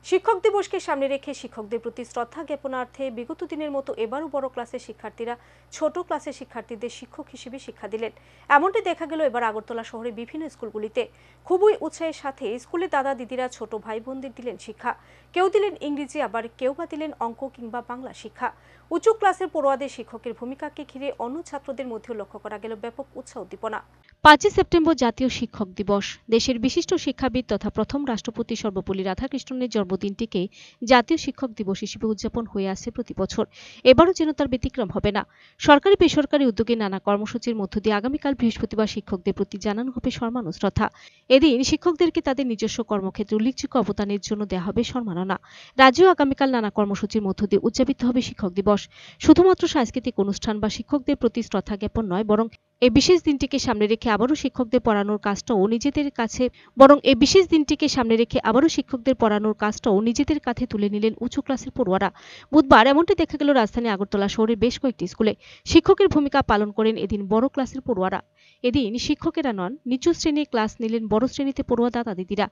শিক্ষক দিবসকে সামনে রেখে শিক্ষকদের প্রতি শ্রদ্ধা জ্ঞাপনার্থে বিগত দিনের মতো এবারও বড় ক্লাসের শিক্ষার্থীরা ছোট ক্লাসের শিক্ষার্থীদের শিক্ষক হিসেবে শিক্ষা দিলেন। এমনটি দেখা গেল এবার আগরতলা শহরের বিভিন্ন স্কুলগুলিতে। খুবই উৎসাহের সাথে স্কুলে দাদা দিদিরা ছোট ভাই বোনদের দিলেন শিক্ষা। কেউ দিলেন ইংরেজি, আবার কেউ বা দিলেন অঙ্ক কিংবা বাংলা শিক্ষা। উঁচু ক্লাসের পড়ুয়াদের শিক্ষকের ভূমিকাকে ঘিরে অন্য ছাত্রদের মধ্যেও লক্ষ্য করা গেল ব্যাপক উৎসাহ উদ্দীপনা। 5 সেপ্টেম্বর জাতীয় শিক্ষক দিবস। দেশের বিশিষ্ট শিক্ষাবিদ তথা প্রথম রাষ্ট্রপতি সর্বপল্লী রাধাকৃষ্ণনের জন্মদিনটিকে জাতীয় শিক্ষক দিবস হিসেবে উদযাপন হয়ে আসছে প্রতি বছর। এবারও যেন তার ব্যতিক্রম হবে না। সরকারি বেসরকারি উদ্যোগে নানা কর্মসূচির মধ্য দিয়ে আগামীকাল বৃহস্পতিবার শিক্ষকদের প্রতি জানানো হবে সম্মান ও শ্রদ্ধা। এদিন শিক্ষকদেরকে তাদের নিজস্ব কর্মক্ষেত্রে উল্লেখযোগ্য অবদানের জন্য দেওয়া হবে সম্মাননা। রাজ্যেও আগামীকাল নানা কর্মসূচির মধ্য দিয়ে উদযাপিত হবে শিক্ষক দিবস। শুধুমাত্র সাংস্কৃতিক অনুষ্ঠান বা শিক্ষকদের প্রতি শ্রদ্ধা জ্ঞাপন নয়, বরং এই বিশেষ দিনটিকে সামনে রেখে আবারও শিক্ষকদের পড়ানোর কাজটাও নিজেদের কাছে তুলে নিলেন উঁচু ক্লাসের পড়ুয়ারা। বুধবার এমনটি দেখা গেল রাজধানী আগরতলা শহরের বেশ কয়েকটি স্কুলে। শিক্ষকের ভূমিকা পালন করেন এদিন বড় ক্লাসের পড়ুয়ারা। এদিন শিক্ষকেরা নন, নিচু শ্রেণীর ক্লাস নিলেন বড় শ্রেণীতে পড়ুয়া দাদা দিদিরা।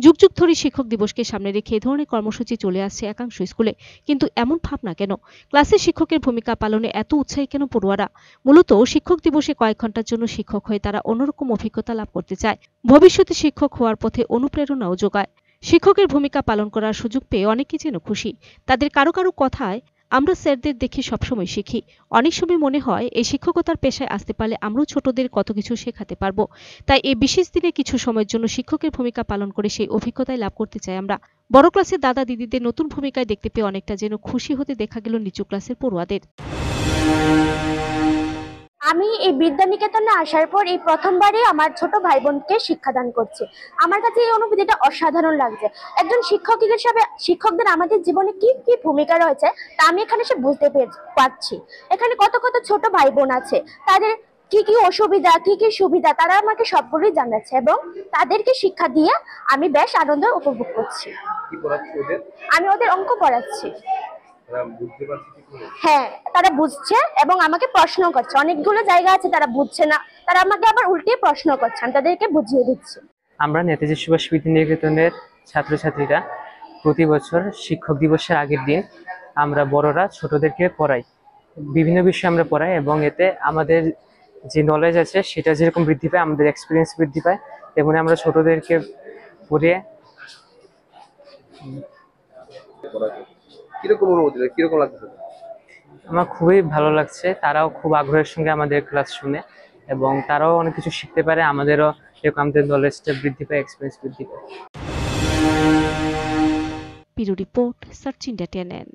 যুগ যুগ ধরে শিক্ষক দিবসকে সামনে রেখে এ ধরনের কর্মসূচি চলে আসছে একাংশ স্কুলে। কিন্তু এমন ভাবনা কেন? ক্লাসের শিক্ষকের ভূমিকা পালনে এত উৎসাহী কেন পড়ুয়ারা? মূলত শিক্ষক দিবসে কয়েক ঘন্টার জন্য শিক্ষক হয়ে তারা অন্যরকম অভিজ্ঞতা লাভ করতে চায়। ভবিষ্যতে শিক্ষক হওয়ার পথে অনুপ্রেরণাও যোগায়। শিক্ষকের ভূমিকা পালন করার সুযোগ পেয়ে অনেকে যেন খুশি। তাদের কারো কারো কথায়, আমরা স্যারদের দেখে সবসময় শিখি। অনেক সময় মনে হয় এই শিক্ষকতার পেশায় আসতে পারলে আমরাও ছোটদের কত কিছু শেখাতে পারবো। তাই এই বিশেষ দিনে কিছু সময়ের জন্য শিক্ষকের ভূমিকা পালন করে সেই অভিজ্ঞতাই লাভ করতে চাই আমরা। বড় ক্লাসের দাদা দিদিদের নতুন ভূমিকায় দেখতে পেয়ে অনেকটা যেন খুশি হতে দেখা গেল নিচু ক্লাসের পড়ুয়াদের। আমি এই বিদ্যানিকেতনে আসার পর এই প্রথমবারই আমার ছোট ভাই বোনকে শিক্ষাদান করছি। আমার কাছে এই অনুভূতিটা অসাধারণ লাগছে। একজন শিক্ষক হিসেবে শিক্ষকদের আমাদের জীবনে কি কি ভূমিকা রয়েছে তা আমি এখানে এসে বুঝতে পারছি। এখানে কত কত ছোট ভাই বোন আছে, তাদের কি কি অসুবিধা কি কি সুবিধা তারা আমাকে সবগুলোই জানাচ্ছে এবং তাদেরকে শিক্ষা দিয়ে আমি বেশ আনন্দ উপভোগ করছি। আমি ওদের অঙ্ক পড়াচ্ছি। হ্যাঁ, তারা বুঝছে এবং আমাকে প্রশ্ন করছে। অনেকগুলো জায়গা আছে তারা বুঝছে না, তারা আমাকে আবার উল্টে প্রশ্ন করছে, আমি তাদেরকে বুঝিয়ে দিচ্ছি। আমরা নেতাজি সুভাষ বিদ্যানিকেতনের ছাত্রছাত্রীরা প্রতি বছর শিক্ষক দিবসের আগের দিন আমরা বড়রা ছোটদেরকে পড়াই, বিভিন্ন বিষয় আমরা পড়াই এবং এতে আমাদের যে নলেজ আছে সেটা যেরকম বৃদ্ধি পায়, আমাদের এক্সপিরিয়েন্স বৃদ্ধি পায়, তেমনি আমরা ছোটদেরকে পড়িয়ে আমার খুবই ভালো লাগছে। তারাও খুব আগ্রহের সঙ্গে আমাদের ক্লাস শুনে এবং তারাও অনেক কিছু শিখতে পারে, আমাদেরও এরকম আমাদের নলেজটা বৃদ্ধি পায়, এক্সপিরিয়েন্স বৃদ্ধি পায়। Bureau report, search India TNN।